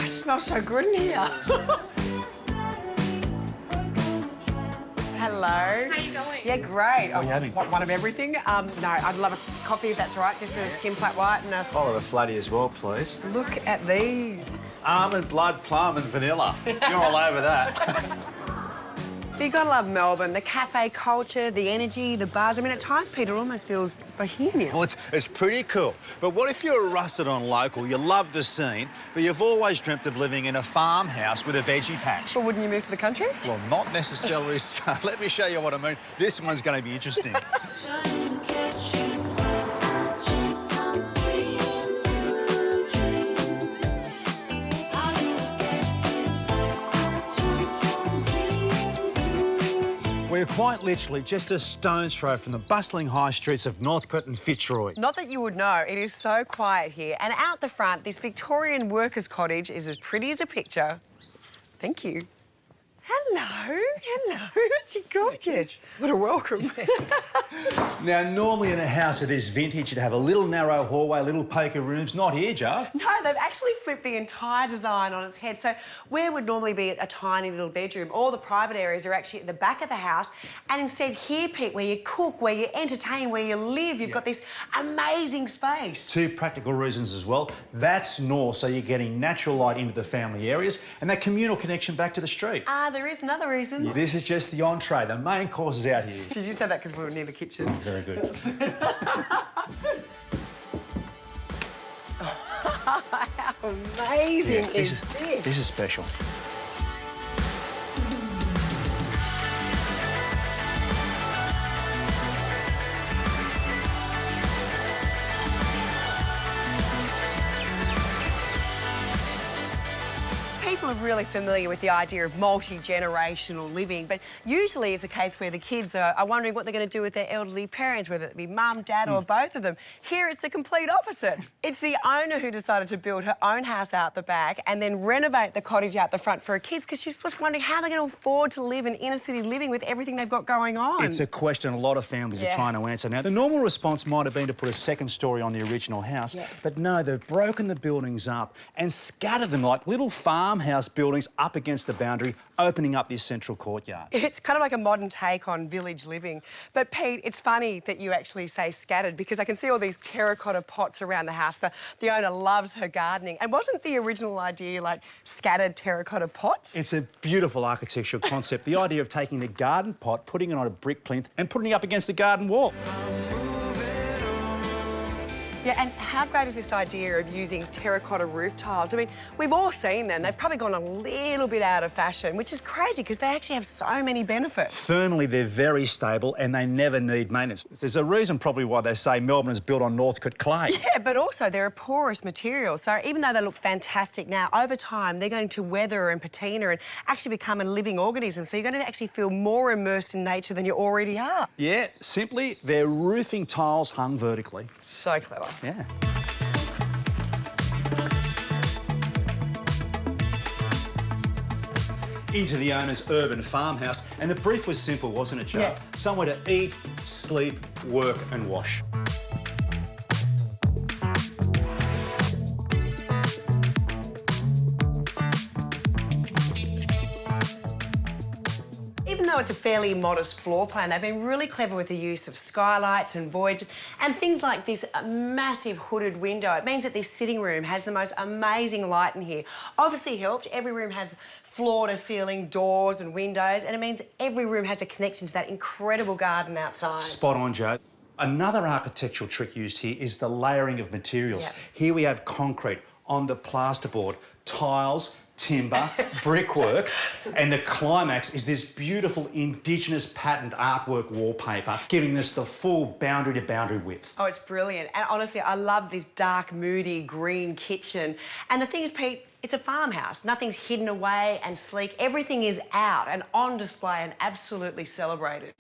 it smells so good in here. Hello. How you going? Yeah, great. What are you having? Want one of everything? No, I'd love a coffee if that's all right. Just a skim flat white and a... Follow the flatty as well, please. Look at these. Almond, blood, plum and vanilla. You're all over that. But you've got to love Melbourne, the cafe culture, the energy, the buzz. I mean, at times, Peter, it almost feels bohemian. Well, it's pretty cool. But what if you're a rusted-on local, you love the scene, but you've always dreamt of living in a farmhouse with a veggie patch? Well, wouldn't you move to the country? Well, not necessarily so. Let me show you what I mean. This one's going to be interesting. We're quite literally just a stone's throw from the bustling high streets of Northcote and Fitzroy. Not that you would know, it is so quiet here. And out the front, this Victorian workers' cottage is as pretty as a picture. Thank you. Hello, hello. You're gorgeous. What a welcome. Now, normally in a house of this vintage, you'd have a little narrow hallway, little poker rooms. Not here, Joe. No, they've actually flipped the entire design on its head. So where would normally be a tiny little bedroom, all the private areas are actually at the back of the house. And instead here, Pete, where you cook, where you entertain, where you live, you've got this amazing space. Two practical reasons as well. That's north, so you're getting natural light into the family areas and that communal connection back to the street. There is another reason. Yeah, this is just the entree. The main course is out here. Did you say that because we were near the kitchen? Very good. How amazing is this? This is special. People are really familiar with the idea of multi-generational living, but usually it's a case where the kids are wondering what they're going to do with their elderly parents, whether it be mum, dad or both of them. Here it's the complete opposite. It's the owner who decided to build her own house out the back and then renovate the cottage out the front for her kids because she's just wondering how they're going to afford to live in inner city living with everything they've got going on. It's a question a lot of families are trying to answer. Now, the normal response might have been to put a second story on the original house, but no, they've broken the buildings up and scattered them like little farmhouse buildings up against the boundary, opening up this central courtyard. It's kind of like a modern take on village living. But, Pete, it's funny that you actually say scattered because I can see all these terracotta pots around the house. The owner loves her gardening. And wasn't the original idea, like, scattered terracotta pots? It's a beautiful architectural concept. The idea of taking the garden pot, putting it on a brick plinth and putting it up against the garden wall. Yeah, and how great is this idea of using terracotta roof tiles? I mean, we've all seen them. They've probably gone a little bit out of fashion, which is crazy because they actually have so many benefits. Thermally, they're very stable and they never need maintenance. There's a reason probably why they say Melbourne is built on Northcote clay. Yeah, but also they're a porous material. So even though they look fantastic now, over time, they're going to weather and patina and actually become a living organism. So you're going to actually feel more immersed in nature than you already are. Yeah, simply, they're roofing tiles hung vertically. So clever. Yeah. Into the owner's urban farmhouse, and the brief was simple, wasn't it, Joe? Yeah. Somewhere to eat, sleep, work and wash. Even though it's a fairly modest floor plan, they've been really clever with the use of skylights and voids and things like this massive hooded window. It means that this sitting room has the most amazing light in here. Obviously helped, every room has floor-to-ceiling doors and windows, and it means every room has a connection to that incredible garden outside. Spot on, Joe. Another architectural trick used here is the layering of materials. Yep. Here we have concrete onto plasterboard, tiles, timber, brickwork, and the climax is this beautiful Indigenous patterned artwork wallpaper, giving us the full boundary-to-boundary width. Oh, it's brilliant. And honestly, I love this dark, moody, green kitchen. And the thing is, Pete, it's a farmhouse. Nothing's hidden away and sleek. Everything is out and on display and absolutely celebrated.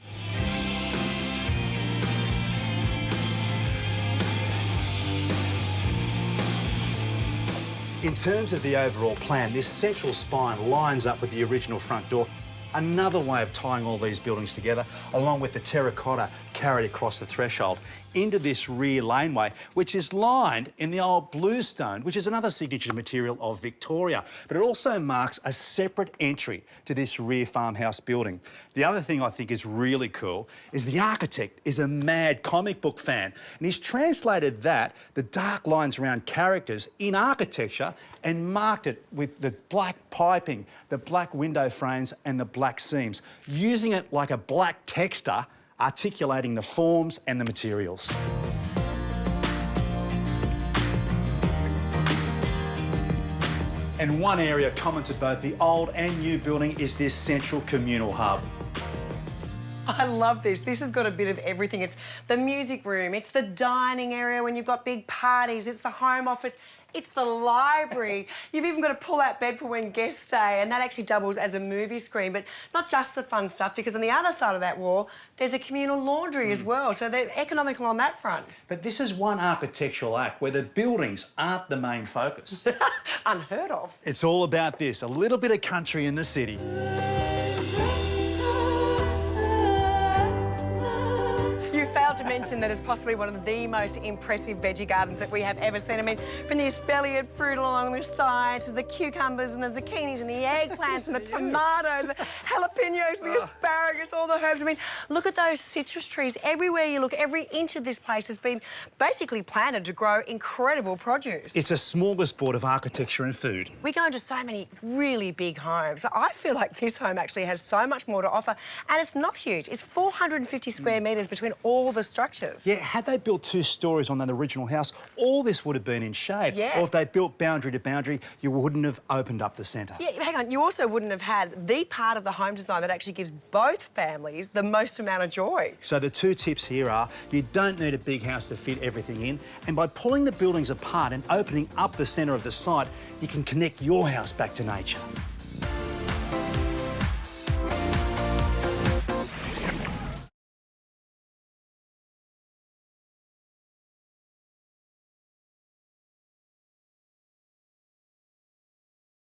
In terms of the overall plan, this central spine lines up with the original front door. Another way of tying all these buildings together, along with the terracotta, carried across the threshold into this rear laneway, which is lined in the old bluestone, which is another signature material of Victoria. But it also marks a separate entry to this rear farmhouse building. The other thing I think is really cool is the architect is a mad comic book fan, and he's translated the dark lines around characters in architecture, and marked it with the black piping, the black window frames and the black seams, using it like a black texter, articulating the forms and the materials. And one area common to both the old and new building is this central communal hub. I love this. This has got a bit of everything. It's the music room, it's the dining area when you've got big parties, it's the home office, it's the library. You've even got a pull-out bed for when guests stay, and that actually doubles as a movie screen. But not just the fun stuff, because on the other side of that wall, there's a communal laundry as well, so they're economical on that front. But this is one architectural act where the buildings aren't the main focus. Unheard of. It's all about this, a little bit of country in the city. Failed to mention that it's possibly one of the most impressive veggie gardens that we have ever seen. I mean, from the espaliered fruit along the side to the cucumbers and the zucchinis and the eggplants and the tomatoes, the jalapenos, the asparagus, all the herbs. I mean, look at those citrus trees. Everywhere you look, every inch of this place has been basically planted to grow incredible produce. It's a smorgasbord of architecture and food. We go into so many really big homes. I feel like this home actually has so much more to offer, and it's not huge. It's 450 square metres between all the structures. Yeah, had they built 2 stories on that original house, all this would have been in shade. Yeah. Or if they built boundary to boundary, you wouldn't have opened up the centre. Yeah, hang on, you also wouldn't have had the part of the home design that actually gives both families the most amount of joy. So the 2 tips here are, you don't need a big house to fit everything in, and by pulling the buildings apart and opening up the centre of the site, you can connect your house back to nature.